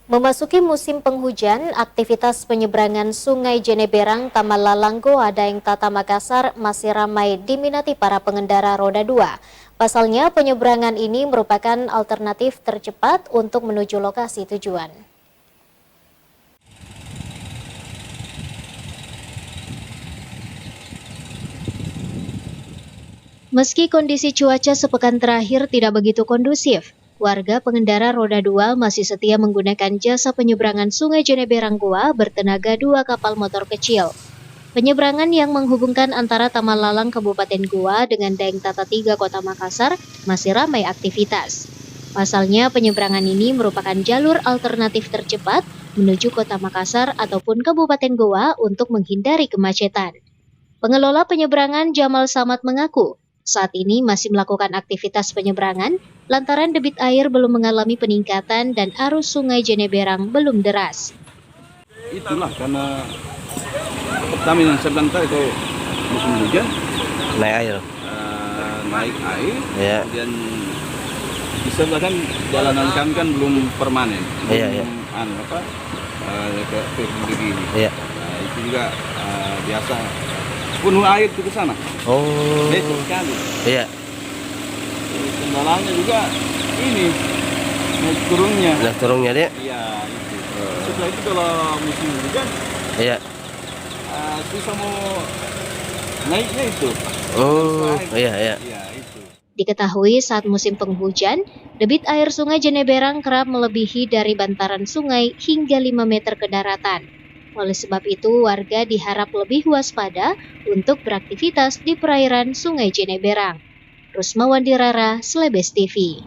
Memasuki musim penghujan, aktivitas penyeberangan Sungai Jeneberang Tamalalang Goa Daeng Tata Makassar masih ramai diminati para pengendara roda 2. Pasalnya, penyeberangan ini merupakan alternatif tercepat untuk menuju lokasi tujuan. Meski kondisi cuaca sepekan terakhir tidak begitu kondusif, warga pengendara roda 2 masih setia menggunakan jasa penyeberangan Sungai Jeneberang Goa bertenaga 2 kapal motor kecil. Penyeberangan yang menghubungkan antara Tamalalang Kabupaten Goa dengan Daeng Tata 3 Kota Makassar masih ramai aktivitas. Pasalnya, penyeberangan ini merupakan jalur alternatif tercepat menuju Kota Makassar ataupun Kabupaten Goa untuk menghindari kemacetan. Pengelola penyeberangan Jamal Samad mengaku, saat ini masih melakukan aktivitas penyeberangan lantaran debit air belum mengalami peningkatan dan arus Sungai Jeneberang belum deras. Itulah karena pertama yang sebentar itu musim hujan, naik air, naik air, ya. Kemudian di sebelah kan jalanan kami kan belum permanen, Iya. kayak begini. Iya. Nah, itu juga biasa penuh air ke sana. Oh. Lecet sekali. Iya. Kendalanya juga ini naik turunnya. Nah, turunnya dia. Iya. Itu. Setelah itu kalau musim hujan, Iya. susah mau naiknya itu. Oh, iya. Iya, itu. Diketahui saat musim penghujan, debit air Sungai Jeneberang kerap melebihi dari bantaran sungai hingga 5 meter ke daratan. Oleh sebab itu, warga diharap lebih waspada untuk beraktivitas di perairan Sungai Jeneberang. Rusma Wandirara, Slebes TV.